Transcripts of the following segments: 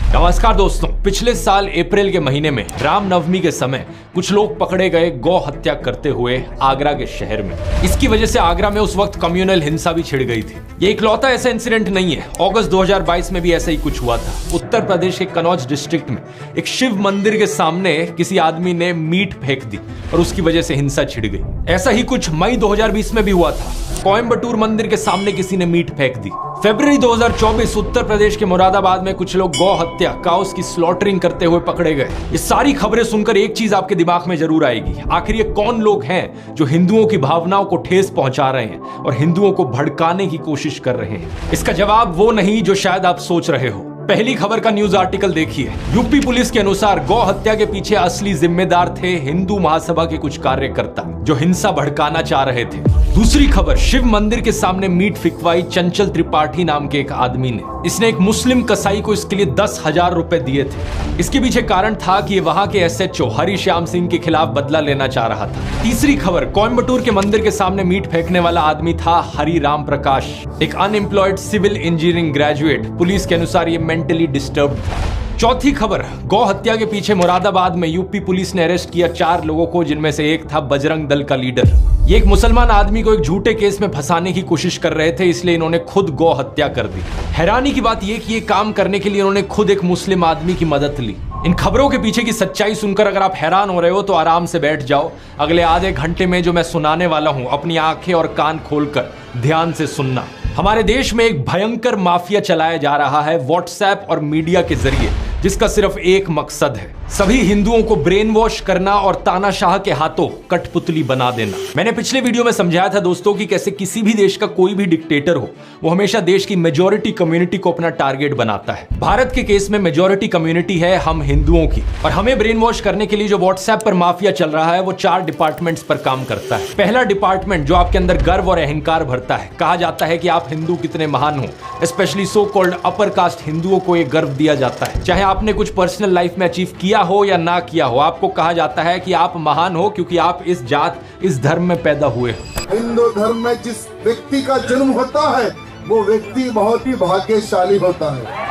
नमस्कार दोस्तों, पिछले साल अप्रैल के महीने में रामनवमी के समय कुछ लोग पकड़े गए गौ हत्या करते हुए आगरा के शहर में। इसकी वजह से आगरा में उस वक्त कम्युनल हिंसा भी छिड़ गई थी। ये इकलौता ऐसा इंसिडेंट नहीं है, अगस्त 2022 में भी ऐसा ही कुछ हुआ था। उत्तर प्रदेश के कनौज डिस्ट्रिक्ट में एक शिव मंदिर के सामने किसी आदमी ने मीट फेंक दी और उसकी वजह से हिंसा छिड़ गई। ऐसा ही कुछ मई 2020 में भी हुआ था। कोयम्बटूर मंदिर के सामने किसी ने मीट फेंक दी। फरवरी 2024 उत्तर प्रदेश के मुरादाबाद में कुछ लोग गौ हत्या काउस की स्लॉटरिंग करते हुए पकड़े गए। ये सारी खबरें सुनकर एक चीज आपके दिमाग में जरूर आएगी, आखिर ये कौन लोग हैं जो हिंदुओं की भावनाओं को ठेस पहुंचा रहे हैं और हिंदुओं को भड़काने की कोशिश कर रहे हैं। इसका जवाब वो नहीं जो शायद आप सोच रहे हो। पहली खबर का न्यूज आर्टिकल देखिए। यूपी पुलिस के अनुसार गौ हत्या के पीछे असली जिम्मेदार थे हिंदू महासभा के कुछ कार्यकर्ता जो हिंसा भड़काना चाह रहे थे। दूसरी खबर, शिव मंदिर के सामने मीट फिकवाई चंचल त्रिपाठी नाम के एक आदमी ने। इसने एक मुस्लिम कसाई को इसके लिए 10,000 रुपए दिए थे। इसके पीछे कारण था कि ये वहां के SHO हरिश्याम सिंह के खिलाफ बदला लेना चाह रहा था। तीसरी खबर, कोयम्बटूर के मंदिर के सामने मीट फेंकने वाला आदमी था हरिराम प्रकाश, एक unemployed civil engineering graduate. Police के अनुसार ये मेंटली डिस्टर्ब था। चौथी खबर, गौ हत्या के पीछे मुरादाबाद में यूपी पुलिस ने अरेस्ट किया 4 लोगों को, जिनमें से एक था बजरंग दल का लीडर। ये एक मुसलमान आदमी को एक झूठे केस में फंसाने की कोशिश कर रहे थे, इसलिए इन्होंने खुद गौ हत्या कर दी। हैरानी की बात यह कि ये काम करने के लिए इन्होंने खुद एक मुस्लिम आदमी की मदद ली। इन खबरों के पीछे की सच्चाई सुनकर अगर आप हैरान हो रहे हो तो आराम से बैठ जाओ। अगले आधे घंटे में जो मैं सुनाने वाला हूं, अपनी आंखें और कान खोलकर ध्यान से सुनना। हमारे देश में एक भयंकर माफिया चलाया जा रहा है व्हाट्सएप और मीडिया के जरिए, जिसका सिर्फ एक मकसद है, सभी हिंदुओं को ब्रेन वॉश करना और तानाशाह के हाथों कठपुतली बना देना। मैंने पिछले वीडियो में समझाया था दोस्तों कि कैसे किसी भी देश का कोई भी डिक्टेटर हो, वो हमेशा देश की मेजॉरिटी कम्युनिटी को अपना टारगेट बनाता है। भारत के केस में मेजॉरिटी कम्युनिटी है हम हिंदुओं की, और हमें ब्रेन वॉश करने के लिए जो व्हाट्सएप पर माफिया चल रहा है वो 4 डिपार्टमेंट्स पर काम करता है। पहला डिपार्टमेंट जो आपके अंदर गर्व और अहंकार भरता है। कहा जाता है कि आप हिंदू कितने महान हो, specially so called upper caste हिंदुओं को एक गर्व दिया जाता है। चाहे आपने कुछ पर्सनल लाइफ में अचीव किया हो या ना किया हो, आपको कहा जाता है कि आप महान हो क्योंकि आप इस जात इस धर्म में पैदा हुए हो। हिंदू धर्म में जिस व्यक्ति का जन्म होता है वो व्यक्ति बहुत ही भाग्यशाली होता है।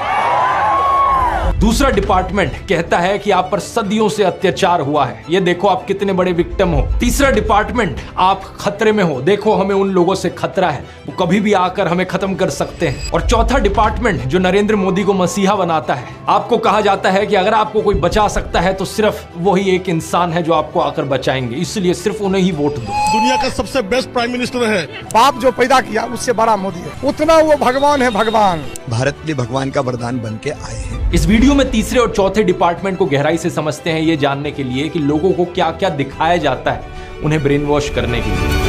दूसरा डिपार्टमेंट कहता है कि आप पर सदियों से अत्याचार हुआ है, ये देखो आप कितने बड़े विक्टिम हो। तीसरा डिपार्टमेंट, आप खतरे में हो, देखो हमें उन लोगों से खतरा है, वो कभी भी आकर हमें खत्म कर सकते हैं। और चौथा डिपार्टमेंट जो नरेंद्र मोदी को मसीहा बनाता है, आपको कहा जाता है कि अगर आपको कोई बचा सकता है तो सिर्फ वही एक इंसान है जो आपको आकर बचाएंगे, इसलिए सिर्फ उन्हें ही वोट दो। दुनिया का सबसे बेस्ट प्राइम मिनिस्टर है। बाप जो पैदा किया उससे बड़ा मोदी है, उतना वो भगवान है। भगवान भारत के भगवान का वरदान बन के आए हैं। इस वीडियो में तीसरे और चौथे डिपार्टमेंट को गहराई से समझते हैं, ये जानने के लिए कि लोगों को क्या क्या दिखाया जाता है उन्हें ब्रेन वॉश करने के लिए।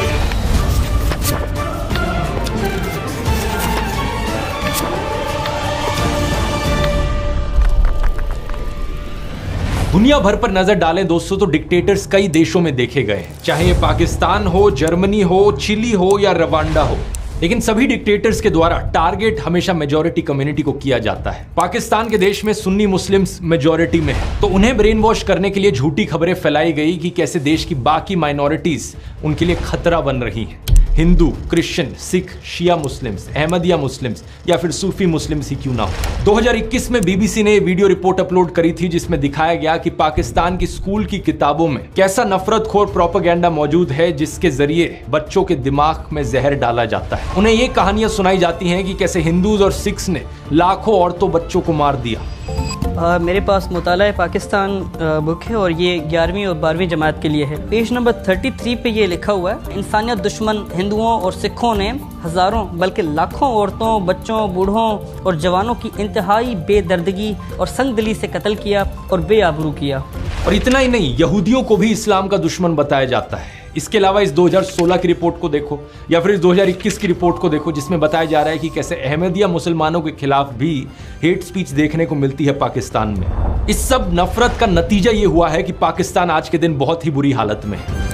दुनिया भर पर नजर डालें दोस्तों तो डिक्टेटर्स कई देशों में देखे गए हैं, चाहे ये पाकिस्तान हो, जर्मनी हो, चिली हो या रवांडा हो, लेकिन सभी डिक्टेटर्स के द्वारा टारगेट हमेशा मेजॉरिटी कम्युनिटी को किया जाता है। पाकिस्तान के देश में सुन्नी मुस्लिम्स मेजॉरिटी में है, तो उन्हें ब्रेन वॉश करने के लिए झूठी खबरें फैलाई गई कि कैसे देश की बाकी माइनॉरिटीज उनके लिए खतरा बन रही हैं। हिंदू, क्रिश्चियन, सिख, शिया मुस्लिम्स, अहमदिया मुस्लिम्स या फिर सूफी मुस्लिम्स ही क्यों ना हो। 2021 में BBC ने वीडियो रिपोर्ट अपलोड करी थी जिसमें दिखाया गया कि पाकिस्तान की स्कूल की किताबों में कैसा नफरतखोर प्रोपेगेंडा मौजूद है, जिसके जरिए बच्चों के दिमाग में जहर डाला जाता है। उन्हें ये कहानियां सुनाई जाती हैं कि कैसे हिंदूज और सिख्स ने लाखों औरतों बच्चों को मार दिया। मेरे पास मुताला पाकिस्तान बुक है और ये 11वीं और 12वीं जमात के लिए है। पेज नंबर 33 पे ये लिखा हुआ है, इंसानियत दुश्मन हिंदुओं और सिखों ने हजारों बल्कि लाखों औरतों, बच्चों, बूढ़ों और जवानों की इंतहाई बेदर्दगी और संगदिली से कत्ल किया और बेआबरू किया। और इतना ही नहीं, यहूदियों को भी इस्लाम का दुश्मन बताया जाता है। इसके अलावा इस 2016 की रिपोर्ट को देखो या फिर इस 2021 की रिपोर्ट को देखो, जिसमें बताया जा रहा है कि कैसे अहमदिया मुसलमानों के खिलाफ भी हेट स्पीच देखने को मिलती है पाकिस्तान में। इस सब नफरत का नतीजा ये हुआ है कि पाकिस्तान आज के दिन बहुत ही बुरी हालत में है।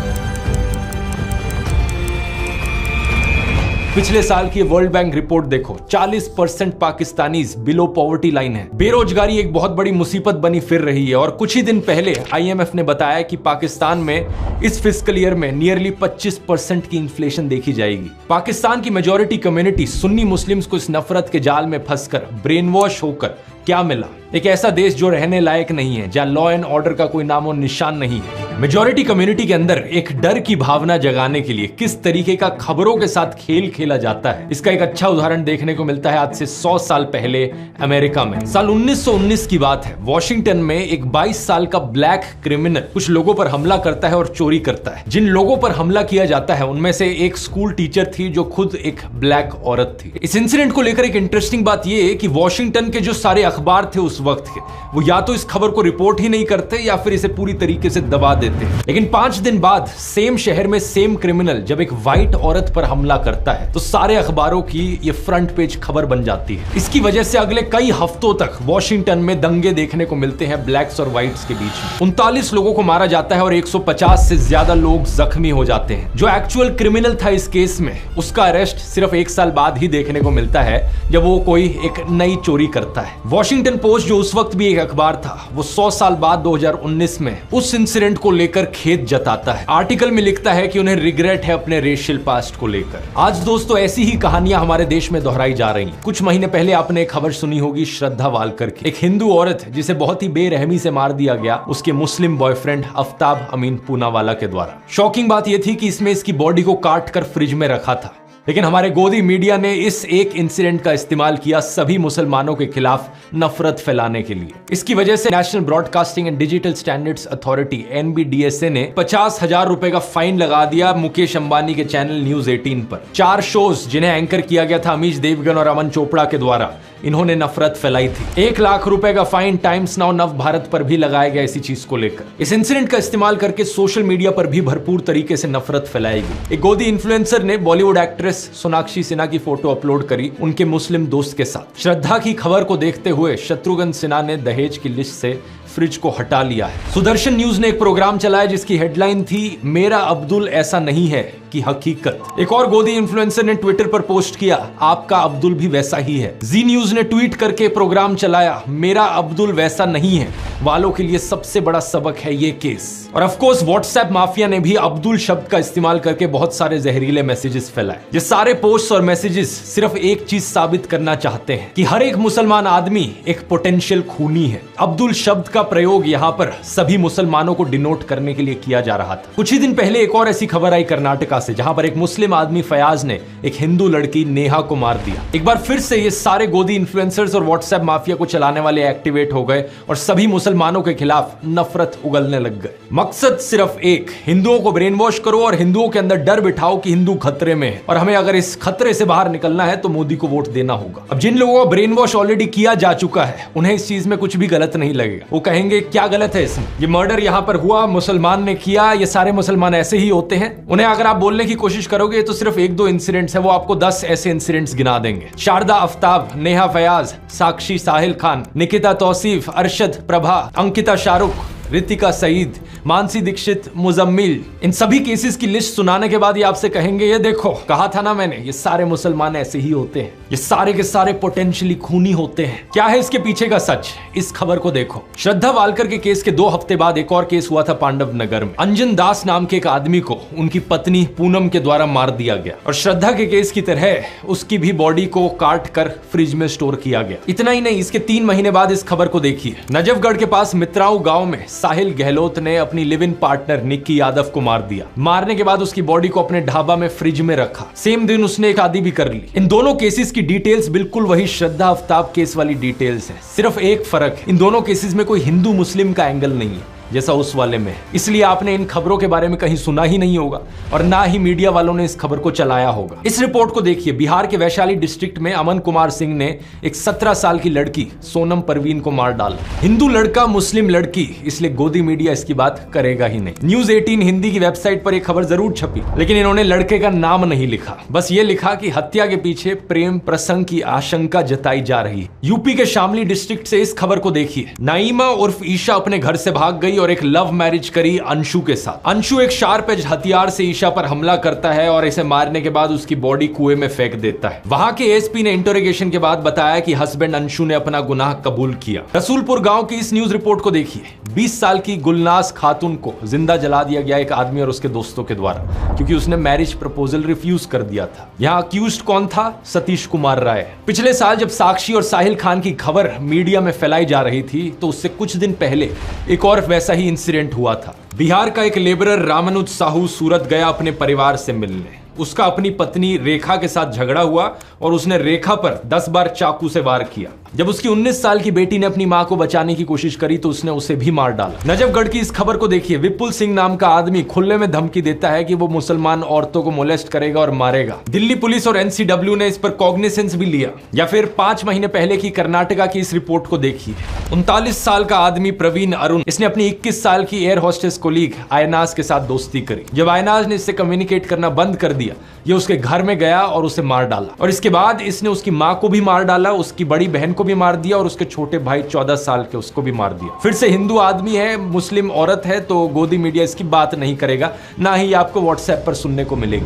पिछले साल की वर्ल्ड बैंक रिपोर्ट देखो, 40% पाकिस्तानीज बिलो पॉवर्टी लाइन है। बेरोजगारी एक बहुत बड़ी मुसीबत बनी फिर रही है और कुछ ही दिन पहले IMF ने बताया कि पाकिस्तान में इस फिस्कल ईयर में नियरली 25% की इन्फ्लेशन देखी जाएगी। पाकिस्तान की मेजॉरिटी कम्युनिटी सुन्नी मुस्लिम्स को इस नफरत के जाल में फंसकर ब्रेन वॉश होकर क्या मिला? एक ऐसा देश जो रहने लायक नहीं है, जहां लॉ एंड ऑर्डर का कोई नामो निशान नहीं है। मेजॉरिटी कम्युनिटी के अंदर एक डर की भावना जगाने के लिए किस तरीके का खबरों के साथ खेल खेला जाता है, इसका एक अच्छा उदाहरण देखने को मिलता है आज से 100 साल पहले अमेरिका में। साल 1919 की बात है। वॉशिंगटन में एक 22 साल का ब्लैक क्रिमिनल कुछ लोगों पर हमला करता है और चोरी करता है। जिन लोगों पर हमला किया जाता है उनमें से एक स्कूल टीचर थी जो खुद एक ब्लैक औरत थी। इस इंसिडेंट को लेकर एक इंटरेस्टिंग बात यह है कि वॉशिंगटन के जो सारे अखबार थे उस वक्त के, वो या तो इस खबर को रिपोर्ट ही नहीं करते या फिर इसे पूरी तरीके से दबा देते। लेकिन 5 दिन बाद सेम शहर में सेम क्रिमिनल जब एक व्हाइट औरत पर हमला करता है तो सारे अखबारों की ये फ्रंट पेज खबर बन जाती है। इसकी वजह से अगले कई हफ्तों तक वॉशिंगटन में दंगे देखने को मिलते हैं ब्लैक्स और व्हाइट्स के बीच में। 39 लोगों को मारा जाता है और 150 से ज्यादा लोग जख्मी हो जाते हैं। जो एक्चुअल क्रिमिनल था इस केस में, उसका अरेस्ट सिर्फ 1 साल बाद ही देखने को मिलता है जब वो कोई एक नई चोरी करता है। वॉशिंगटन पोस्ट जो उस वक्त भी एक अखबार था, वो 100 साल बाद 2019 में उस इंसिडेंट को लेकर खेद जताता है। आर्टिकल में लिखता है कि उन्हें रिग्रेट है अपने रेशियल पास्ट को लेकर। आज दोस्तों ऐसी ही कहानियां हमारे देश में दोहराई जा रही हैं। कुछ महीने पहले आपने एक खबर सुनी होगी श्रद्धा वालकर की, एक हिंदू औरत जिसे बहुत ही बेरहमी से मार दिया गया उसके मुस्लिम बॉयफ्रेंड आफ्ताब अमीन पूनावाला के द्वारा। शॉकिंग बात यह थी कि इसमें इसकी बॉडी को काट कर फ्रिज में रखा था, लेकिन हमारे गोदी मीडिया ने इस एक इंसिडेंट का इस्तेमाल किया सभी मुसलमानों के खिलाफ नफरत फैलाने के लिए। इसकी वजह से national broadcasting and digital standards authority NBDSA ने 50,000 रुपए का फाइन लगा दिया मुकेश अंबानी के चैनल न्यूज 18 पर। 4 शोज जिन्हें एंकर किया गया था अमीश देवगन और अमन चोपड़ा के द्वारा, इन्होंने नफरत फैलाई थी। 1 लाख रुपए का फाइन टाइम्स नाउ नव भारत पर भी लगाया गया इसी चीज को लेकर। इस इंसिडेंट का इस्तेमाल करके सोशल मीडिया पर भी भरपूर तरीके से नफरत फैलाई गई। एक गोदी इन्फ्लुएंसर ने बॉलीवुड एक्ट्रेस सोनाक्षी सिन्हा की फोटो अपलोड करी उनके मुस्लिम दोस्त के साथ। श्रद्धा की खबर को देखते हुए शत्रुघ्न सिन्हा ने दहेज की लिस्ट से फ्रिज को हटा लिया है। सुदर्शन न्यूज ने एक प्रोग्राम चलाया जिसकी हेडलाइन थी मेरा अब्दुल ऐसा नहीं है की हकीकत। एक और गोदी इन्फ्लुएंसर ने ट्विटर पर पोस्ट किया आपका अब्दुल भी वैसा ही है। जी न्यूज ने ट्वीट करके प्रोग्राम चलाया मेरा अब्दुल वैसा नहीं है वालों के लिए सबसे बड़ा सबक है ये केस। और ऑफ कोर्स व्हाट्सएप माफिया ने भी अब्दुल शब्द का इस्तेमाल करके बहुत सारे जहरीले मैसेजेस फैलाए। ये सारे पोस्ट और मैसेजेस सिर्फ एक चीज साबित करना चाहते हैं कि हर एक मुसलमान आदमी एक पोटेंशियल खूनी है। अब्दुल शब्द का प्रयोग यहाँ पर सभी मुसलमानों को डिनोट करने के लिए किया जा रहा था। कुछ ही दिन पहले एक और ऐसी खबर आई कर्नाटका से, जहां पर एक मुस्लिम आदमी फयाज ने एक हिंदू लड़की नेहा को मार दिया। एक बार फिर से ये सारे गोदी इन्फ्लुएंसर्स और व्हाट्सएप माफिया को चलाने वाले एक्टिवेट हो गए और सभी मुसलमानों के खिलाफ नफरत उगलने लग गए। मकसद सिर्फ एक, हिंदुओं को ब्रेन वॉश करो और हिंदुओं के अंदर डर बिठाओ कि हिंदू खतरे में है और हमें अगर इस खतरे से बाहर निकलना है तो मोदी को वोट देना होगा। अब जिन लोगों को ब्रेन वॉश ऑलरेडी किया जा चुका है उन्हें इस चीज में कुछ भी गलत नहीं लगेगा। वो कहेंगे क्या गलत है इसमें, ये मर्डर यहाँ पर हुआ, मुसलमान ने किया, ये सारे मुसलमान ऐसे ही होते हैं। उन्हें अगर आप बोलने की कोशिश करोगे तो सिर्फ 1-2 इंसिडेंट्स है, वो आपको 10 ऐसे इंसिडेंट्स गिना देंगे। शारदा आफ्ताब, नेहा फयाज, साक्षी साहिल खान, निकिता तौसीफ, अरशद प्रभा, अंकिता शाहरुख, रितिका सईद, मानसी दीक्षित, मुजम्मिल, इन सभी केसेस की लिस्ट सुनाने के बाद ये आपसे कहेंगे ये देखो कहा था ना मैंने, ये सारे मुसलमान ऐसे ही होते हैं, ये सारे के सारे पोटेंशियली खूनी होते हैं। क्या है इसके पीछे का सच, इस खबर को देखो। श्रद्धा वालकर के केस के 2 हफ्ते बाद एक और केस हुआ था पांडव नगर में। अंजन दास नाम के एक आदमी को उनकी पत्नी पूनम के द्वारा मार दिया गया और श्रद्धा के केस की तरह उसकी भी बॉडी को काट कर फ्रिज में स्टोर किया गया। इतना ही नहीं, इसके 3 महीने बाद इस खबर को देखिए। नजफगढ़ के पास मित्राऊ गांव में साहिल गहलोत ने अपनी live in partner Nikki Yadav को मार दिया। मारने के बाद उसकी बॉडी को अपने ढाबा में फ्रिज में रखा। सेम दिन उसने एक शादी भी कर ली। इन दोनों केसेस की डिटेल्स बिल्कुल वही श्रद्धा आफ्ताब केस वाली डिटेल्स है। सिर्फ एक फर्क है, इन दोनों केसेस में कोई हिंदू मुस्लिम का एंगल नहीं है जैसा उस वाले में। इसलिए आपने इन खबरों के बारे में कहीं सुना ही नहीं होगा और ना ही मीडिया वालों ने इस खबर को चलाया होगा। इस रिपोर्ट को देखिए। बिहार के वैशाली डिस्ट्रिक्ट में अमन कुमार सिंह ने एक 17 साल की लड़की सोनम परवीन को मार डाला। हिंदू लड़का मुस्लिम लड़की, इसलिए गोदी मीडिया इसकी बात करेगा ही नहीं। न्यूज 18 हिंदी की वेबसाइट पर एक खबर जरूर छपी, लेकिन इन्होंने लड़के का नाम नहीं लिखा। बस ये लिखा कि हत्या के पीछे प्रेम प्रसंग की आशंका जताई जा रही है। यूपी के शामली डिस्ट्रिक्ट से इस खबर को देखिए। नाइमा उर्फ ईशा अपने घर से भाग गई गई और एक लव मैरिज करी अंशु के साथ। अंशु एक शार्प एज हथियार से ईशा पर हमला करता है और इसे मारने के बाद उसकी बॉडी कुएं में फेंक देता है। वहां के एसपी ने इंटरोगेशन के बाद बताया कि हस्बैंड अंशु ने अपना गुनाह कबूल किया। रसूलपुर गांव की इस न्यूज रिपोर्ट को देखिए। 20 साल की गुलनाज खातून को जिंदा जला दिया गया एक आदमी और उसके दोस्तों के द्वारा, क्योंकि उसने मैरिज प्रपोजल रिफ्यूज कर दिया था। यहाँ अक्यूज्ड कौन था? सतीश कुमार राय। पिछले साल जब साक्षी और साहिल खान की खबर मीडिया में फैलाई जा रही थी तो उससे कुछ दिन पहले एक और वैसा ही इंसिडेंट हुआ था। बिहार का एक लेबरर रामानुज साहू सूरत गया अपने परिवार से मिलने। उसका अपनी पत्नी रेखा के साथ झगड़ा हुआ और उसने रेखा पर 10 बार चाकू से वार किया। जब उसकी 19 साल की बेटी ने अपनी मां को बचाने की कोशिश करी तो उसने उसे भी मार डाला। नजफगढ़ की इस खबर को देखिए। विपुल सिंह नाम का आदमी खुले में धमकी देता है कि वो मुसलमान औरतों को मोलेस्ट करेगा और मारेगा। दिल्ली पुलिस और एनसीडब्ल्यू ने इस पर कॉग्निसेंस भी लिया। या फिर 5 महीने पहले की कर्नाटका की इस रिपोर्ट को देखिए। 39 साल का आदमी प्रवीण अरुण, इसने अपनी 21 साल की एयर होस्टेस कोलीग आयनाज के साथ दोस्ती करी। जब आयनाज ने इससे कम्युनिकेट करना बंद कर दिया, ये उसके घर में गया और उसे मार डाला। और इसके बाद इसने उसकी मां को भी मार डाला, उसकी बड़ी बहन को भी मार दिया और उसके छोटे भाई 14 साल के उसको भी मार दिया। फिर से हिंदू आदमी है, मुस्लिम औरत है, तो गोदी मीडिया इसकी बात नहीं करेगा, ना ही आपको व्हाट्सएप पर सुनने को मिलेगी।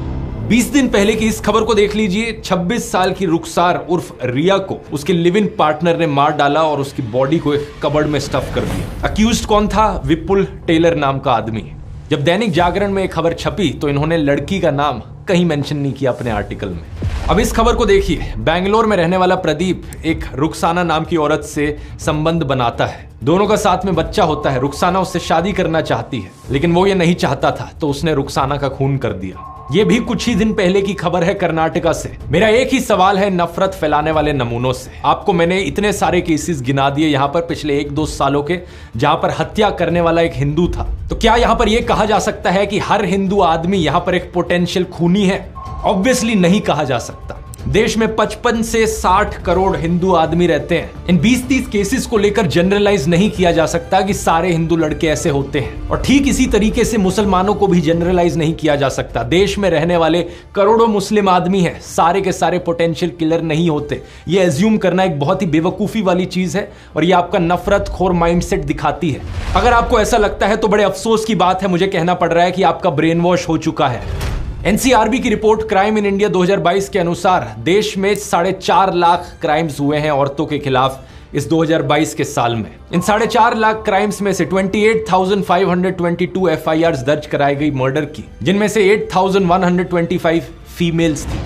20 दिन पहले की इस खबर को देख लीजिए। 26 साल की रुखसार उर्फ रिया को उसके लिव इन पार्टनर ने मार डाला और उसकी बॉडी को एक कबर्ड में स्टफ कर दिया। अक्यूज्ड कौन था? विपुल टेलर नाम का आदमी। जब दैनिक जागरण में एक खबर छपी तो इन्होंने लड़की का नाम कहीं मेंशन नहीं किया अपने आर्टिकल में। अब इस खबर को देखिए। बेंगलोर में रहने वाला प्रदीप एक रुखसाना नाम की औरत से संबंध बनाता है। दोनों का साथ में बच्चा होता है। रुखसाना उससे शादी करना चाहती है, लेकिन वो ये नहीं चाहता था, तो उसने रुखसाना का खून कर दिया। ये भी कुछ ही दिन पहले की खबर है कर्नाटका से। मेरा एक ही सवाल है नफरत फैलाने वाले नमूनों से। आपको मैंने इतने सारे केसेस गिना दिए यहाँ पर पिछले 1-2 सालों के, जहां पर हत्या करने वाला एक हिंदू था। तो क्या यहाँ पर यह कहा जा सकता है कि हर हिंदू आदमी यहाँ पर एक पोटेंशियल खूनी है? ऑब्वियसली नहीं कहा जा सकता। देश में 55 से 60 करोड़ हिंदू आदमी रहते हैं। इन 20-30 केसेस को लेकर जनरलाइज नहीं किया जा सकता कि सारे हिंदू लड़के ऐसे होते हैं, और ठीक इसी तरीके से मुसलमानों को भी जनरलाइज नहीं किया जा सकता। देश में रहने वाले करोड़ों मुस्लिम आदमी हैं, सारे के सारे पोटेंशियल किलर नहीं होते। ये एज्यूम करना एक बहुत ही बेवकूफी वाली चीज है और ये आपका नफरत खोर माइंडसेट दिखाती है। अगर आपको ऐसा लगता है तो बड़े अफसोस की बात है, मुझे कहना पड़ रहा है कि आपका ब्रेन वॉश हो चुका है। एनसीआरबी की रिपोर्ट क्राइम इन इंडिया 2022 के अनुसार देश में 4.5 लाख क्राइम्स हुए हैं औरतों के खिलाफ इस 2022 के साल में। इन 4.5 लाख क्राइम्स में से 28,522 एफआईआर्स दर्ज कराई गई मर्डर की, जिनमें से 8,125 फीमेल्स थी।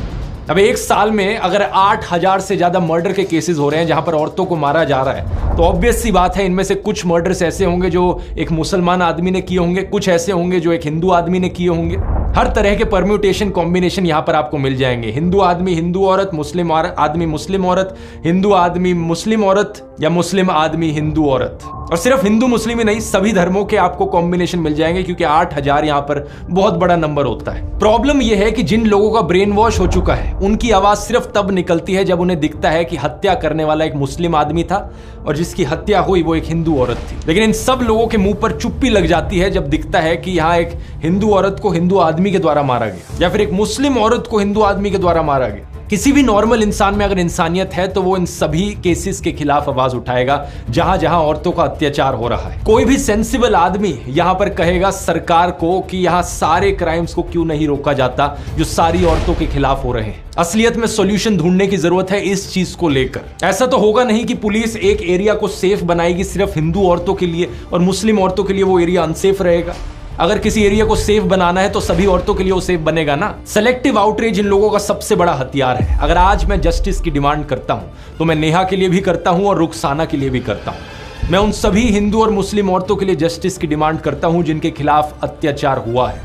अब एक साल में अगर 8,000 से ज्यादा मर्डर के केसेस हो रहे हैं जहां पर औरतों को मारा जा रहा है, तो ऑब्वियस सी बात है इनमें से कुछ मर्डर्स ऐसे होंगे जो एक मुसलमान आदमी ने किए होंगे, कुछ ऐसे होंगे जो एक हिंदू आदमी ने किए होंगे। हर तरह के परम्यूटेशन कॉम्बिनेशन यहां पर आपको मिल जाएंगे। हिंदू आदमी हिंदू औरत, मुस्लिम आदमी मुस्लिम औरत, हिंदू आदमी मुस्लिम औरत, या मुस्लिम आदमी हिंदू औरत। और सिर्फ हिंदू मुस्लिम ही नहीं, सभी धर्मों के आपको कॉम्बिनेशन मिल जाएंगे, क्योंकि 8,000 यहां पर बहुत बड़ा नंबर होता है। प्रॉब्लम यह है कि जिन लोगों का ब्रेन वॉश हो चुका है उनकी आवाज सिर्फ तब निकलती है जब उन्हें दिखता है कि हत्या करने वाला एक मुस्लिम आदमी था और जिसकी हत्या हुई वो एक हिंदू औरत थी। लेकिन इन सब लोगों के मुंह पर चुप्पी लग जाती है जब दिखता है कि यहाँ एक हिंदू औरत को हिंदू आदमी के द्वारा मारा गया, या फिर एक मुस्लिम औरत को हिंदू आदमी के द्वारा मारा गया। किसी भी नॉर्मल इंसान में अगर इंसानियत है तो वो इन सभी केसेस के खिलाफ आवाज उठाएगा जहां जहां औरतों का अत्याचार हो रहा है। कोई भी सेंसिबल आदमी यहां पर कहेगा सरकार को कि यहां सारे क्राइम्स को क्यों नहीं रोका जाता जो सारी औरतों के खिलाफ हो रहे हैं। असलियत में सॉल्यूशन ढूंढने की जरूरत है इस चीज को लेकर। ऐसा तो होगा नहीं कि पुलिस एक एरिया को सेफ बनाएगी सिर्फ हिंदू औरतों के लिए और मुस्लिम औरतों के लिए वो एरिया अनसेफ रहेगा। अगर किसी एरिया को सेफ बनाना है तो सभी औरतों के लिए वो सेफ बनेगा ना। सेलेक्टिव आउटरीच इन लोगों का सबसे बड़ा हथियार है। अगर आज मैं जस्टिस की डिमांड करता हूं तो मैं नेहा के लिए भी करता हूं और रुखसाना के लिए भी करता हूं। मैं उन सभी हिंदू और मुस्लिम औरतों के लिए जस्टिस की डिमांड करता हूं जिनके खिलाफ अत्याचार हुआ है।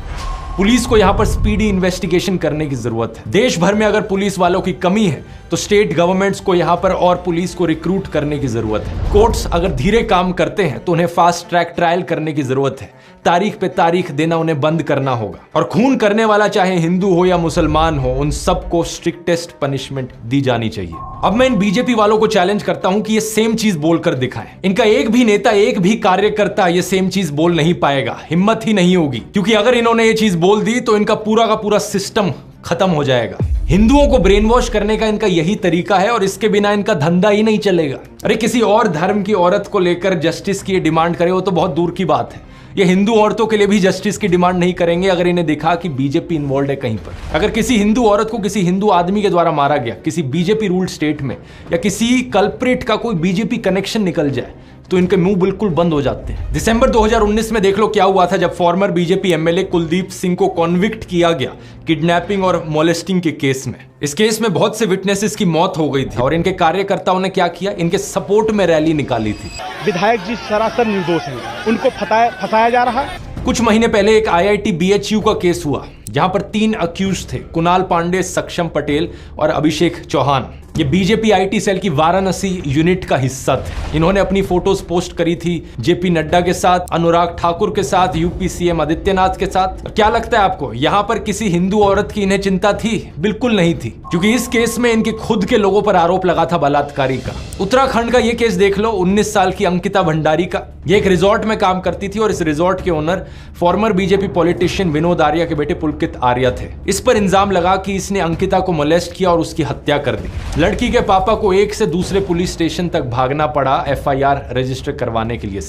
पुलिस को यहां पर स्पीडी इन्वेस्टिगेशन करने की जरूरत है। देश भर में अगर पुलिस वालों की कमी है तो स्टेट गवर्नमेंट्स को यहां पर और पुलिस को रिक्रूट करने की जरूरत है। कोर्ट्स अगर धीरे काम करते हैं तो उन्हें फास्ट ट्रैक ट्रायल करने की जरूरत है। तारीख पे तारीख देना उन्हें बंद करना होगा। और खून करने वाला चाहे हिंदू हो या मुसलमान हो, उन सबको स्ट्रिक्टेस्ट पनिशमेंट दी जानी चाहिए। अब मैं इन बीजेपी वालों को चैलेंज करता हूं कि ये सेम चीज बोलकर दिखाएं। इनका एक भी नेता, एक भी कार्यकर्ता ये सेम चीज बोल नहीं पाएगा, हिम्मत ही नहीं होगी, क्योंकि अगर इन्होंने ये चीज बोल दी तो इनका पूरा का पूरा सिस्टम खत्म हो जाएगा। हिंदुओं को ब्रेन वॉश करने का इनका यही तरीका है और इसके बिना इनका धंधा ही नहीं चलेगा। अरे किसी और धर्म की औरत को लेकर जस्टिस की डिमांड करे वो तो बहुत दूर की बात है, ये हिंदू औरतों के लिए भी जस्टिस की डिमांड नहीं करेंगे अगर इन्हें दिखा कि बीजेपी इन्वॉल्व है कहीं पर। अगर किसी हिंदू औरत को किसी हिंदू आदमी के द्वारा मारा गया किसी बीजेपी रूल्ड स्टेट में, या किसी कल्प्रिट का कोई बीजेपी कनेक्शन निकल जाए, तो इनके मुंह बिल्कुल बंद हो जाते हैं। दिसंबर 2019 में देख लो क्या हुआ था जब farmer BJP MLA Kuldeep Singh को कॉन्विक्ट किया गया किडनैपिंग और मोलेस्टिंग के केस में। इस केस में बहुत से विटनेसेस की मौत हो गई थी और इनके कार्यकर्ताओं ने क्या किया, इनके सपोर्ट में रैली निकाली थी। विधायक जी सरासर निर्दोष हैं, उनको फंसाया जा रहा है। कुछ महीने पहले एक IIT BHU का केस हुआ जहां पर 3 अक्यूज थे, कुणाल पांडे, सक्षम पटेल और अभिषेक चौहान। ये बीजेपी IT सेल की वाराणसी यूनिट का हिस्सा थे। इन्होंने अपनी फोटोज पोस्ट करी थी JP नड्डा के साथ, अनुराग ठाकुर के साथ, UP CM आदित्यनाथ के साथ। क्या लगता है आपको यहां पर किसी हिंदू औरत की इन्हें चिंता थी? बिल्कुल नहीं थी, क्योंकि इस केस में इनके खुद के लोगों पर आरोप लगा था बलात्कारी का। उत्तराखंड का ये केस देख लो, 19 साल की अंकिता भंडारी का। ये एक रिजॉर्ट में काम करती थी और इस रिजॉर्ट के owner farmer BJP politician Vinod Arya के बेटे पुलकित आर्या थे। इस पर इल्जाम लगा कि इसने अंकिता को मोलेस्ट किया और उसकी हत्या कर दी। लड़की के पापा को एक से दूसरे पुलिस स्टेशन तक भागना पड़ा FIR रजिस्टर करवाने के लिए।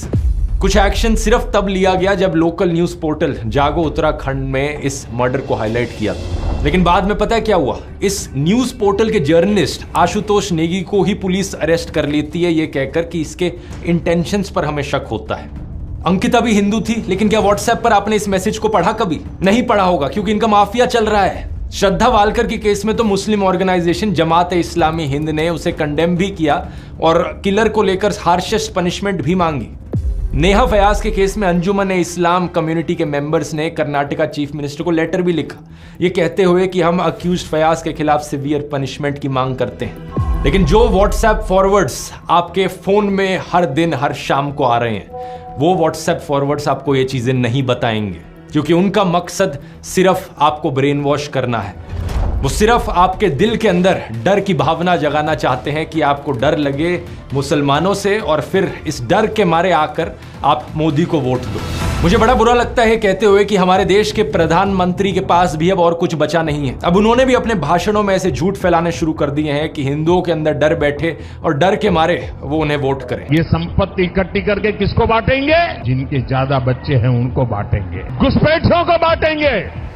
कुछ एक्शन सिर्फ तब लिया गया जब लोकल न्यूज पोर्टल जागो उत्तराखंड में इस मर्डर को हाईलाइट किया, लेकिन बाद में पता है क्या हुआ? इस न्यूज पोर्टल के जर्नलिस्ट आशुतोष नेगी को ही पुलिस अरेस्ट कर लेती है, ये कहकर कि इसके इंटेंशंस पर हमें शक होता है। अंकिता भी हिंदू थी, लेकिन क्या व्हाट्सएप पर आपने इस मैसेज को पढ़ा? कभी नहीं पढ़ा होगा, क्योंकि इनका माफिया चल रहा है। श्रद्धा वालकर के केस में तो मुस्लिम ऑर्गेनाइजेशन जमात इस्लामी हिंद ने उसे कंडेम भी किया और किलर को लेकर हार्शेस्ट पनिशमेंट भी मांगी। नेहा फयाज के केस में अंजुमन इस्लाम कम्युनिटी के मेंबर्स ने कर्नाटका चीफ मिनिस्टर को लेटर भी लिखा, ये कहते हुए कि हम अक्यूज्ड फयाज के खिलाफ सीवियर पनिशमेंट की मांग करते हैं। लेकिन जो व्हाट्सएप फॉरवर्ड्स आपके फोन में हर दिन हर शाम को आ रहे हैं, वो व्हाट्सएप फॉरवर्ड्स आपको ये चीजें नहीं बताएंगे, क्योंकि उनका मकसद सिर्फ आपको ब्रेन वॉश करना है। वो सिर्फ आपके दिल के अंदर डर की भावना जगाना चाहते हैं कि आपको डर लगे मुसलमानों से और फिर इस डर के मारे आकर आप मोदी को वोट दो। मुझे बड़ा बुरा लगता है कहते हुए कि हमारे देश के प्रधानमंत्री के पास भी अब और कुछ बचा नहीं है। अब उन्होंने भी अपने भाषणों में ऐसे झूठ फैलाने शुरू कर दिए हैं कि हिंदुओं के अंदर डर बैठे और डर के मारे वो उन्हें वोट करें। ये संपत्ति इकट्ठी करके किसको बांटेंगे? जिनके ज्यादा बच्चे हैं उनको बांटेंगे, घुसपैठियों को बांटेंगे।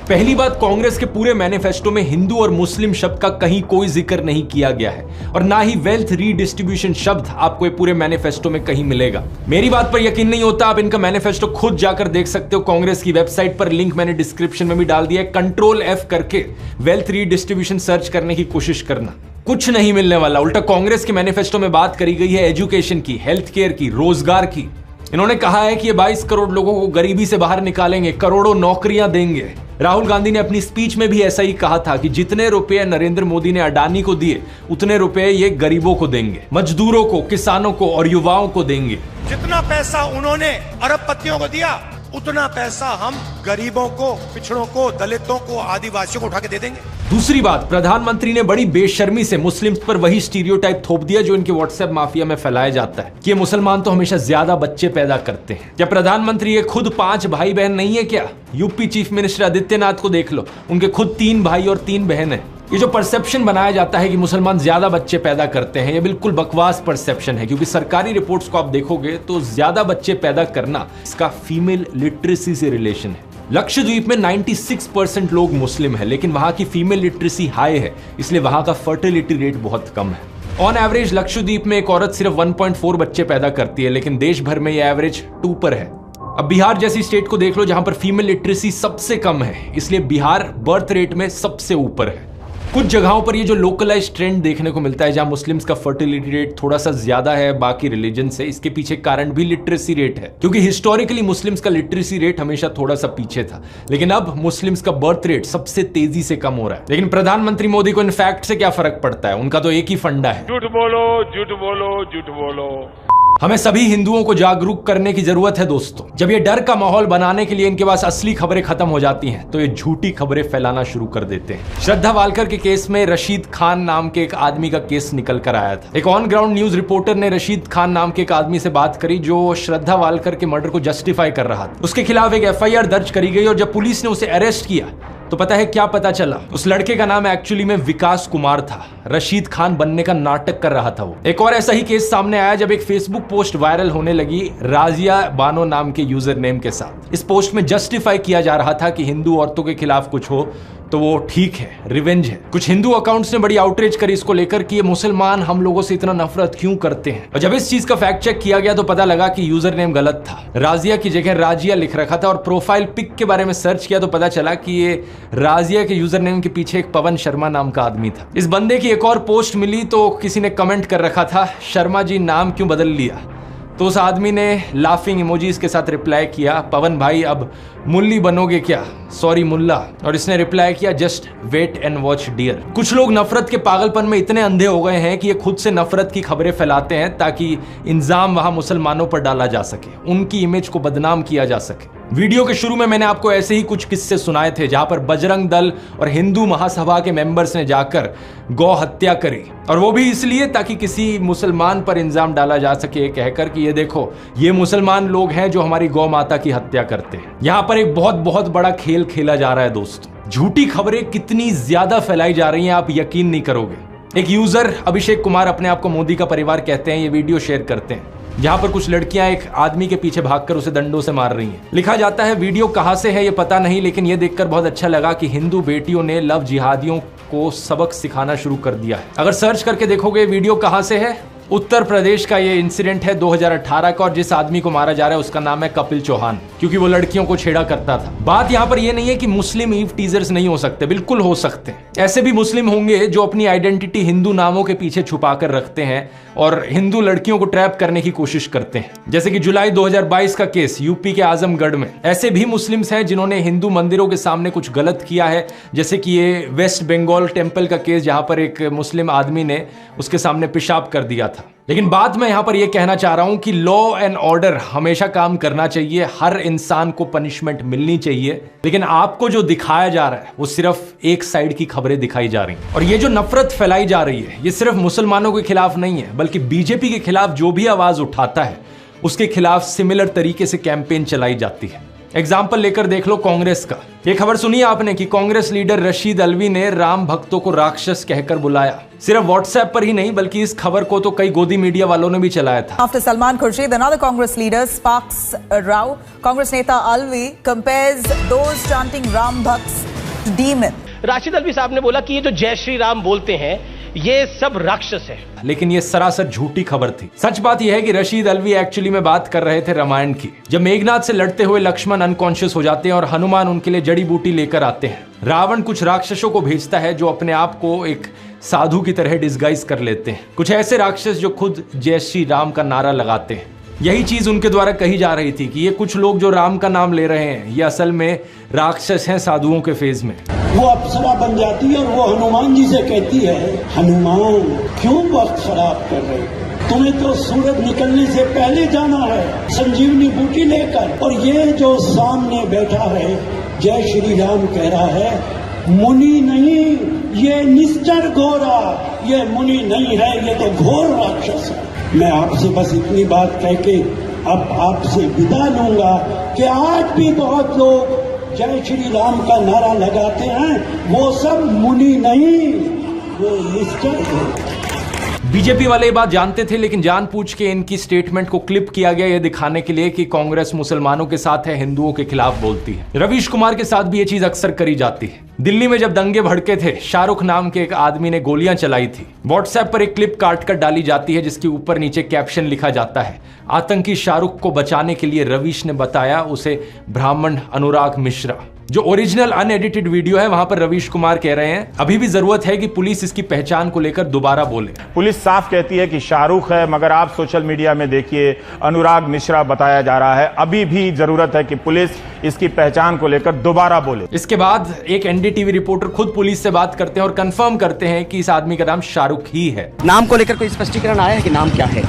पहली बात, कांग्रेस के पूरे मैनिफेस्टो में हिंदू और मुस्लिम शब्द का कहीं कोई जिक्र नहीं किया गया है और ना ही वेल्थ रीडिस्ट्रीब्यूशन शब्द आपको पूरे मैनिफेस्टो में कहीं मिलेगा। मेरी बात पर यकीन नहीं होता, आप इनका मैनिफेस्टो खुद जाकर देख सकते हो। कांग्रेस की वेबसाइट पर लिंक मैंने डिस्क्रिप्शन में भी डाल दिया है। Ctrl F करके वेल्थ रीडिस्ट्रीब्यूशन सर्च करने की कोशिश करना, कुछ नहीं मिलने वाला। उल्टा कांग्रेस के मैनिफेस्टो में बात करी गई है एजुकेशन की, हेल्थ केयर की, रोजगार की। इन्होंने कहा है कि ये 22 करोड़ लोगों को गरीबी से बाहर निकालेंगे, करोड़ों नौकरियां देंगे। राहुल गांधी ने अपनी स्पीच में भी ऐसा ही कहा था कि जितने रुपए नरेंद्र मोदी ने अडानी को दिए उतने रुपए ये गरीबों को देंगे, मजदूरों को, किसानों को और युवाओं को देंगे। जितना पैसा उन्होंने अरबपतियों को दिया उतना पैसा हम गरीबों को, पिछड़ों को, दलितों को, आदिवासियों को उठा के दे देंगे। दूसरी बात, प्रधानमंत्री ने बड़ी बेशर्मी से मुस्लिम्स पर वही स्टीरियोटाइप थोप दिया जो इनके व्हाट्सएप माफिया में फैलाया जाता है कि ये मुसलमान तो हमेशा ज्यादा बच्चे पैदा करते हैं। क्या प्रधानमंत्री ये खुद 5 भाई बहन नहीं है क्या? यूपी चीफ मिनिस्टर आदित्यनाथ को देख लो, उनके खुद 3 भाई और 3 बहन है। ये जो परसेप्शन बनाया जाता है कि मुसलमान ज्यादा बच्चे पैदा करते हैं, ये बिल्कुल बकवास परसेप्शन है, क्योंकि सरकारी रिपोर्ट्स को आप देखोगे तो ज्यादा बच्चे पैदा करना इसका फीमेल लिटरेसी से रिलेशन है। लक्षद्वीप में 96% लोग मुस्लिम है, लेकिन वहां की फीमेल लिटरेसी हाई है, इसलिए वहां का फर्टिलिटी रेट बहुत कम है। ऑन एवरेज लक्षद्वीप में एक औरत सिर्फ 1.4 बच्चे पैदा करती है, लेकिन देश भर में यह एवरेज 2 पर है। अब बिहार जैसी स्टेट को देख लो जहां पर फीमेल लिटरेसी सबसे कम है, इसलिए बिहार बर्थ रेट में सबसे ऊपर है। कुछ जगहों पर ये जो लोकलाइज ट्रेंड देखने को मिलता है जहां मुस्लिम्स का फर्टिलिटी रेट थोड़ा सा ज्यादा है बाकी रिलीजन से, इसके पीछे कारण भी लिटरेसी रेट है, क्योंकि हिस्टोरिकली मुस्लिम्स का लिटरेसी रेट हमेशा थोड़ा सा पीछे था, लेकिन अब मुस्लिम्स का बर्थ रेट सबसे तेजी से कम हो रहा है। लेकिन प्रधानमंत्री मोदी को इन फैक्ट से क्या फर्क पड़ता है? उनका तो एक ही फंडा है, झूठ बोलो, झूठ बोलो, झूठ बोलो। हमें सभी हिंदुओं को जागरूक करने की जरूरत है दोस्तों। जब ये डर का माहौल बनाने के लिए इनके पास असली खबरें खत्म हो जाती हैं, तो ये झूठी खबरें फैलाना शुरू कर देते हैं। श्रद्धा वालकर के केस में रशीद खान नाम के एक आदमी का केस निकल कर आया था। एक ऑन ग्राउंड न्यूज रिपोर्टर ने रशीद खान नाम के एक आदमी से बात करी जो श्रद्धा वालकर के मर्डर को जस्टिफाई कर रहा था। उसके खिलाफ एक FIR दर्ज करी गई और जब पुलिस ने उसे अरेस्ट किया तो पता है क्या पता चला? उस लड़के का नाम एक्चुअली में विकास कुमार था। रशीद खान बनने का नाटक कर रहा था वो। एक और ऐसा ही केस सामने आया जब एक फेसबुक पोस्ट वायरल होने लगी राजिया बानो नाम के यूजर नेम के साथ। इस पोस्ट में जस्टिफाई किया जा रहा था कि हिंदू औरतों के खिलाफ कुछ हो तो वो ठीक है, रिवेंज है। कुछ हिंदू अकाउंट्स ने बड़ी आउटरीच करी इसको लेकर कि ये मुसलमान हम लोगों से इतना नफरत क्यों करते हैं। और जब इस चीज का फैक्ट चेक किया गया तो पता लगा कि यूजर नेम गलत था। राजिया की जगह राजिया लिख रखा था और प्रोफाइल पिक के बारे में सर्च किया तो पता चला कि ये राजिया के यूजर नेम के पीछे एक पवन शर्मा नाम का आदमी था। इस बंदे की एक और पोस्ट मिली तो किसी ने कमेंट कर रखा था, शर्मा जी नाम क्यों बदल लिया? तो उस आदमी ने लाफिंग इमोजीज के साथ रिप्लाई किया, पवन भाई अब मुल्ली बनोगे क्या? सॉरी मुल्ला। और इसने रिप्लाई किया, just wait and watch dear. कुछ लोग नफरत के पागलपन में इतने अंधे हो गए हैं कि ये खुद से नफरत की खबरें फैलाते हैं ताकि इल्जाम वहां मुसलमानों पर डाला जा सके, उनकी इमेज को बदनाम किया जा सके। वीडियो के शुरू में मैंने आपको ऐसे ही कुछ किस्से सुनाए थे जहां पर बजरंग दल और हिंदू महासभा के मेंबर्स ने जाकर गौ हत्या करी, और वो भी इसलिए ताकि किसी मुसलमान पर इल्जाम डाला जा सके कहकर कि ये देखो ये मुसलमान लोग हैं जो हमारी गौ माता की हत्या करते हैं। यहां पर एक बहुत बहुत बड़ा खेल खेला जा रहा है दोस्तों। झूठी खबरें कितनी ज्यादा फैलाई जा रही हैं आप यकीन नहीं करोगे। एक यूजर अभिषेक कुमार अपने आप को मोदी का परिवार कहते हैं, ये वीडियो शेयर करते हैं जहां पर कुछ लड़कियां एक आदमी के पीछे भागकर उसे डंडों से मार रही हैं। लिखा जाता है वीडियो कहां से है ये पता नहीं, लेकिन ये देखकर बहुत अच्छा लगा कि हिंदू बेटियों ने लव जिहादियों को सबक सिखाना शुरू कर दिया है। अगर सर्च करके देखोगे वीडियो कहां से है, उत्तर प्रदेश का ये इंसिडेंट है 2018 का, और जिस आदमी को मारा जा रहा है उसका नाम है कपिल चौहान, क्योंकि वो लड़कियों को छेड़ा करता था। बात यहाँ पर ये नहीं है कि मुस्लिम ईव टीजर्स नहीं हो सकते, बिल्कुल हो सकते हैं। ऐसे भी मुस्लिम होंगे जो अपनी आइडेंटिटी हिंदू नामों के पीछे छुपा कर रखते हैं और हिंदू लड़कियों को ट्रैप करने की कोशिश करते हैं, जैसे कि जुलाई 2022 का केस यूपी के आजमगढ़ में। ऐसे भी मुस्लिम्स हैं जिन्होंने हिंदू मंदिरों के सामने कुछ गलत किया है, जैसे कि ये वेस्ट बंगाल टेम्पल का केस जहां पर एक मुस्लिम आदमी ने उसके सामने पेशाब कर दिया था। लेकिन बात मैं यहां पर यह कहना चाह रहा हूं कि लॉ एंड ऑर्डर हमेशा काम करना चाहिए, हर इंसान को पनिशमेंट मिलनी चाहिए, लेकिन आपको जो दिखाया जा रहा है वो सिर्फ एक साइड की खबरें दिखाई जा रही हैं। और ये जो नफरत फैलाई जा रही है ये सिर्फ मुसलमानों के खिलाफ नहीं है, बल्कि बीजेपी के खिलाफ जो भी आवाज उठाता है उसके खिलाफ सिमिलर तरीके से कैंपेन चलाई जाती है। एग्जाम्पल लेकर देख लो कांग्रेस का। ये खबर सुनी आपने कि कांग्रेस लीडर रशीद अलवी ने राम भक्तों को राक्षस कहकर बुलाया। सिर्फ व्हाट्सएप पर ही नहीं बल्कि इस खबर को तो कई गोदी मीडिया वालों ने भी चलाया था। After Salman Khurshid, another Congress leader sparks a row. Congress neta Alvi compares those chanting Ram Bhakts to demon. Rashid Alvi साहब ने बोला कि ये जो जय श्री राम बोलते हैं ये सब राक्षस है, लेकिन ये सरासर झूठी खबर थी। सच बात यह है कि रशीद अलवी एक्चुअली में बात कर रहे थे रामायण की, जब मेघनाथ से लड़ते हुए लक्ष्मण अनकॉन्शियस हो जाते हैं और हनुमान उनके लिए जड़ी बूटी लेकर आते हैं। रावण कुछ राक्षसों को भेजता है जो अपने आप को एक साधु की तरह डिस्गाइज कर लेते हैं, कुछ ऐसे राक्षस जो खुद जय श्री राम का नारा लगाते हैं। यही चीज उनके द्वारा कही जा रही थी कि ये कुछ लोग जो राम का नाम ले रहे हैं ये असल में राक्षस हैं साधुओं के फेज में। वो अप्सरा बन जाती है और वो हनुमान जी से कहती है, हनुमान क्यों वक्त खराब कर रहे हो? तुम्हें तो सूरज निकलने से पहले जाना है संजीवनी बूटी लेकर। और ये जो सामने बैठा है जय श्री राम कह रहा है, मुनि नहीं, ये निश्चर घोरा, ये मुनि नहीं है, ये तो घोर राक्षस है। मैं आपसे बस इतनी बात कह के अब आपसे विदा लूंगा कि आज भी बहुत लोग जय श्री राम का नारा लगाते हैं, वो सब मुनि नहीं, वो निश्चर घोरा। बीजेपी वाले ये बात जानते थे, लेकिन जानबूझ के इनकी स्टेटमेंट को क्लिप किया गया ये दिखाने के लिए कि कांग्रेस मुसलमानों के साथ है, हिंदुओं के खिलाफ बोलती है। रवीश कुमार के साथ भी ये चीज अक्सर करी जाती है। दिल्ली में जब दंगे भड़के थे, शाहरुख नाम के एक आदमी ने गोलियां चलाई थी। व्हाट्सएप पर एक क्लिप काट कर डाली जाती है जिसके ऊपर नीचे कैप्शन लिखा जाता है, आतंकी शाहरुख को बचाने के लिए रवीश ने बताया उसे ब्राह्मण अनुराग मिश्रा। जो ओरिजिनल अनएडिटेड वीडियो है वहां पर रवीश कुमार कह रहे हैं अभी भी जरूरत है कि पुलिस इसकी पहचान को लेकर दोबारा बोले। पुलिस साफ कहती है कि शाहरुख है, मगर आप सोशल मीडिया में देखिए अनुराग मिश्रा बताया जा रहा है। अभी भी जरूरत है कि पुलिस इसकी पहचान को लेकर दोबारा बोले। इसके बाद एक एनडीटीवी रिपोर्टर खुद पुलिस से बात करते हैं और कंफर्म करते हैं कि इस आदमी का नाम शाहरुख ही है। नाम को लेकर कोई स्पष्टीकरण आया है कि नाम क्या है?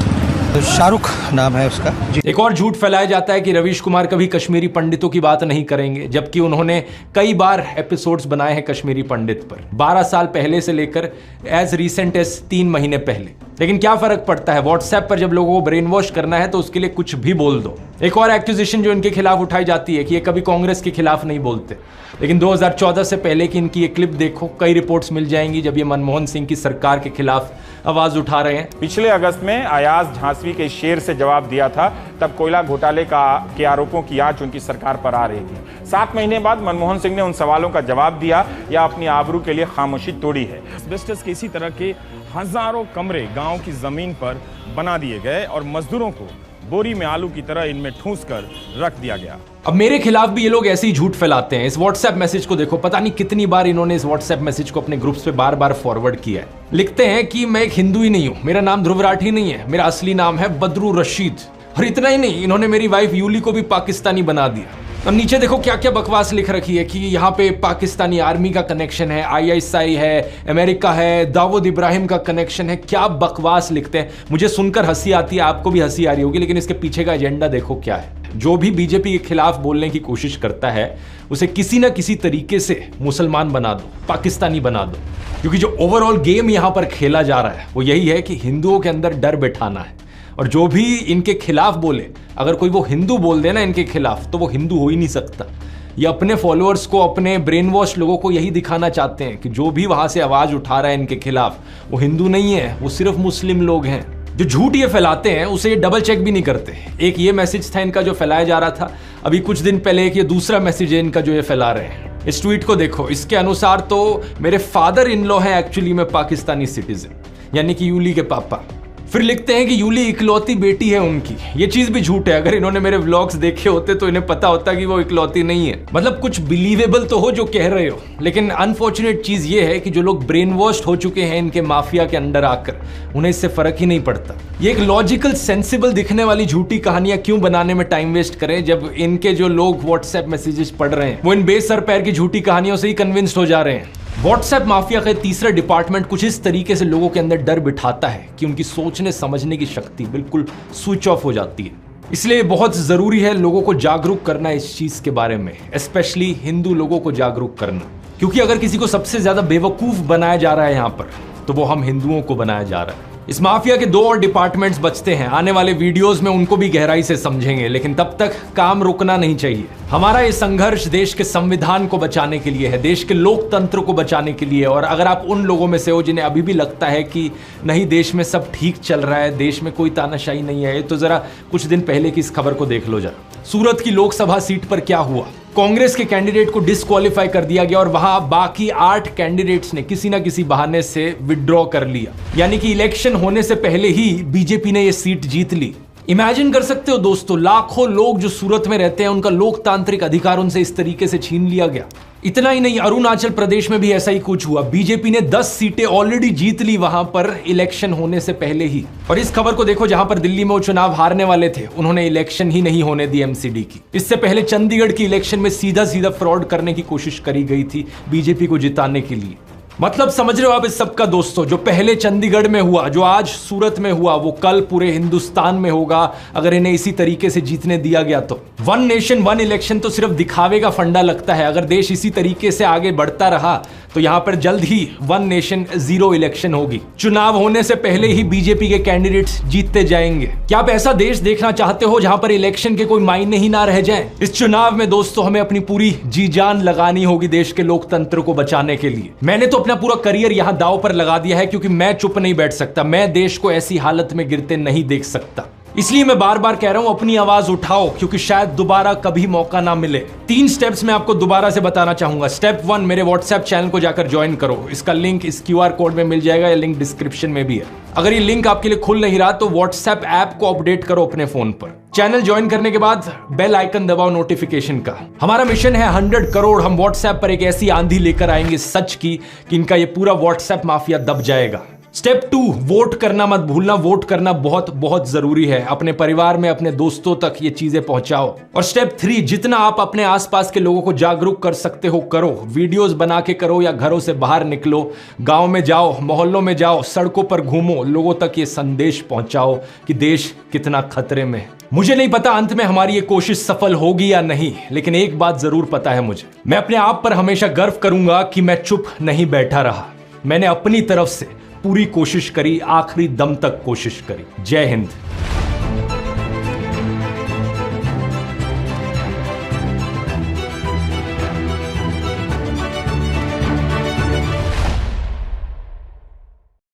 शाहरुख नाम है उसका। एक और झूठ फैलाया जाता है कि रवीश कुमार कभी कश्मीरी पंडितों की बात नहीं करेंगे, जबकि उन्होंने कई बार एपिसोड्स बनाए हैं कश्मीरी पंडित पर, 12 साल पहले से लेकर एज रिसेंट एज 3 महीने पहले। लेकिन क्या फर्क पड़ता है, व्हाट्सएप पर जब लोगों को ब्रेन वॉश करना है तो उसके लिए कुछ भी बोल दो। एक और एक्यूजेशन जो इनके खिलाफ उठाई जाती है कि ये कभी कांग्रेस के खिलाफ नहीं बोलते, लेकिन 2014 से पहले की इनकी ये क्लिप देखो, कई रिपोर्ट्स मिल जाएंगी जब ये मनमोहन सिंह की सरकार के खिलाफ आवाज उठा रहे हैं। पिछले अगस्त में अयाज झांसवी के शेर से जवाब दिया था, तब कोयला घोटाले के आरोपों की आंच उनकी सरकार पर आ रही थी। 7 महीने बाद मनमोहन सिंह ने उन सवालों का जवाब दिया या अपनी आबरू के लिए खामोशी तोड़ी है। एस्बेस्टस के इसी तरह के हजारों कमरे गांव की जमीन पर बना दिए गए और मजदूरों को बोरी में आलू की तरह इनमें ठूंस कर रख दिया गया। अब मेरे खिलाफ भी ये लोग ऐसे ही झूठ फैलाते हैं। इस व्हाट्सएप मैसेज को देखो, पता नहीं कितनी बार इन्होंने इस व्हाट्सएप मैसेज को अपने ग्रुप्स पे बार बार फॉरवर्ड किया है। लिखते हैं कि मैं एक हिंदू ही नहीं हूं, मेरा नाम ध्रुव राठी नहीं है, मेरा असली नाम है बदरू रशीद। और इतना ही नहीं, इन्होंने मेरी वाइफ यूली को भी पाकिस्तानी बना दिया। और नीचे देखो क्या क्या बकवास लिख रखी है कि यहाँ पे पाकिस्तानी आर्मी का कनेक्शन है, ISI है, अमेरिका है, दाऊद इब्राहिम का कनेक्शन है। क्या बकवास लिखते हैं, मुझे सुनकर हंसी आती है, आपको भी हंसी आ रही होगी, लेकिन इसके पीछे का एजेंडा देखो क्या है। जो भी बीजेपी के खिलाफ बोलने की कोशिश करता है उसे किसी ना किसी तरीके से मुसलमान बना दो, पाकिस्तानी बना दो, क्योंकि जो ओवरऑल गेम यहाँ पर खेला जा रहा है वो यही है कि हिंदुओं के अंदर डर बैठाना है। और जो भी इनके खिलाफ बोले, अगर कोई वो हिंदू बोल देना इनके खिलाफ, तो वो हिंदू हो ही नहीं सकता। ये अपने फॉलोअर्स को, अपने ब्रेन वॉश लोगों को यही दिखाना चाहते हैं कि जो भी वहां से आवाज उठा रहा है इनके खिलाफ वो हिंदू नहीं है, वो सिर्फ मुस्लिम लोग हैं। जो झूठ ये फैलाते हैं उसे ये डबल चेक भी नहीं करते। एक ये मैसेज था इनका जो फैलाया जा रहा था, अभी कुछ दिन पहले एक ये दूसरा मैसेज है इनका जो ये फैला रहे हैं। इस ट्वीट को देखो, इसके अनुसार तो मेरे फादर इन लॉ है एक्चुअली में पाकिस्तानी सिटीजन, यानी कि यूली के पापा। फिर लिखते हैं कि यूली इकलौती बेटी है उनकी। ये चीज भी झूठ है, अगर इन्होंने मेरे व्लॉग्स देखे होते तो इन्हें पता होता कि वो इकलौती नहीं है। मतलब कुछ बिलीवेबल तो हो जो कह रहे हो, लेकिन अनफॉर्चुनेट चीज ये है कि जो लोग ब्रेन वॉश्ड हो चुके हैं इनके माफिया के अंडर आकर, उन्हें इससे फर्क ही नहीं पड़ता। ये एक लॉजिकल सेंसिबल दिखने वाली झूठी कहानियां क्यों बनाने में टाइम वेस्ट करें, जब इनके जो लोग व्हाट्सएप मैसेजेस पढ़ रहे हैं वो इन बेसर पैर की झूठी कहानियों से ही कन्विंस्ड हो जा रहे हैं। व्हाट्सएप माफिया का तीसरा डिपार्टमेंट कुछ इस तरीके से लोगों के अंदर डर बिठाता है कि उनकी सोचने समझने की शक्ति बिल्कुल स्विच ऑफ हो जाती है। इसलिए बहुत जरूरी है लोगों को जागरूक करना इस चीज के बारे में, स्पेशली हिंदू लोगों को जागरूक करना, क्योंकि अगर किसी को सबसे ज्यादा बेवकूफ बनाया जा रहा है यहां पर, तो वो हम हिंदुओं को बनाया जा रहा है। इस माफिया के 2 और डिपार्टमेंट्स बचते हैं, आने वाले वीडियोस में उनको भी गहराई से समझेंगे, लेकिन तब तक काम रुकना नहीं चाहिए। हमारा ये संघर्ष देश के संविधान को बचाने के लिए है, देश के लोकतंत्र को बचाने के लिए। और अगर आप उन लोगों में से हो जिन्हें अभी भी लगता है कि नहीं देश में सब ठीक चल रहा है, देश में कोई तानाशाही नहीं है, तो जरा कुछ दिन पहले की इस खबर को देख लो जरा। सूरत की लोकसभा सीट पर क्या हुआ, कांग्रेस के कैंडिडेट को डिस्क्वालीफाई कर दिया गया और वहां बाकी 8 कैंडिडेट्स ने किसी ना किसी बहाने से विड्रॉ कर लिया, यानी कि इलेक्शन होने से पहले ही बीजेपी ने यह सीट जीत ली। इमेजिन कर सकते हो दोस्तों, लाखों लोग जो सूरत में रहते हैं उनका लोकतांत्रिक अधिकार उनसे इस तरीके से छीन लिया गया। इतना ही नहीं, अरुणाचल प्रदेश में भी ऐसा ही कुछ हुआ। बीजेपी ने 10 सीटें ऑलरेडी जीत ली वहां पर इलेक्शन होने से पहले ही। और इस खबर को देखो, जहां पर दिल्ली में वो चुनाव हारने वाले थे उन्होंने इलेक्शन ही नहीं होने दी एमसीडी की। इससे पहले चंडीगढ़ की इलेक्शन में सीधा सीधा फ्रॉड करने की कोशिश करी गई थी बीजेपी को जिताने के लिए। मतलब समझ रहे हो आप इस सब का दोस्तों, जो पहले चंडीगढ़ में हुआ, जो आज सूरत में हुआ, वो कल पूरे हिंदुस्तान में होगा अगर इन्हें इसी तरीके से जीतने दिया गया तो। 1 नेशन 1 इलेक्शन तो सिर्फ दिखावे का फंडा लगता है। अगर देश इसी तरीके से आगे बढ़ता रहा तो यहां पर जल्द ही 1 नेशन 0 इलेक्शन होगी। चुनाव होने से पहले ही बीजेपी के कैंडिडेट्स जीतते जाएंगे। क्या आप ऐसा देश देखना चाहते हो जहां पर इलेक्शन के कोई मायने ही ना रह जाएं? इस चुनाव में दोस्तों हमें अपनी पूरी जी जान लगानी होगी देश के लोकतंत्र को बचाने के लिए। मैंने तो अपना पूरा करियर यहां दांव पर लगा दिया है, क्योंकि मैं चुप नहीं बैठ सकता, मैं देश को ऐसी हालत में गिरते नहीं देख सकता। इसलिए मैं बार बार कह रहा हूं अपनी आवाज उठाओ, क्योंकि शायद दोबारा कभी मौका ना मिले। 3 स्टेप्स मैं आपको दोबारा से बताना चाहूंगा। स्टेप 1, मेरे व्हाट्सएप चैनल को जाकर ज्वाइन करो। इसका लिंक इस QR कोड में मिल जाएगा, या लिंक डिस्क्रिप्शन में भी है। अगर ये लिंक आपके लिए खुल नहीं रहा तो व्हाट्सएप ऐप को अपडेट करो अपने फोन पर। चैनल ज्वाइन करने के बाद बेल आइकन दबाओ नोटिफिकेशन का। हमारा मिशन है 100 करोड़। हम व्हाट्सएप पर एक ऐसी आंधी लेकर आएंगे सच की कि इनका ये पूरा व्हाट्सएप माफिया दब जाएगा। स्टेप 2, वोट करना मत भूलना। वोट करना बहुत बहुत जरूरी है। अपने परिवार में, अपने दोस्तों तक ये चीजें पहुंचाओ। और स्टेप 3, जितना आप अपने आसपास के लोगों को जागरूक कर सकते हो करो। वीडियोस बना के करो या घरों से बाहर निकलो, गांव में जाओ, मोहल्लों में जाओ, सड़कों पर घूमो, लोगों तक ये संदेश पहुंचाओ कि देश कितना खतरे में है। मुझे नहीं पता अंत में हमारी ये कोशिश सफल होगी या नहीं, लेकिन एक बात जरूर पता है मुझे, मैं अपने आप पर हमेशा गर्व करूंगा कि मैं चुप नहीं बैठा रहा। मैंने अपनी तरफ से पूरी कोशिश करी, आखिरी दम तक कोशिश करी। जय हिंद।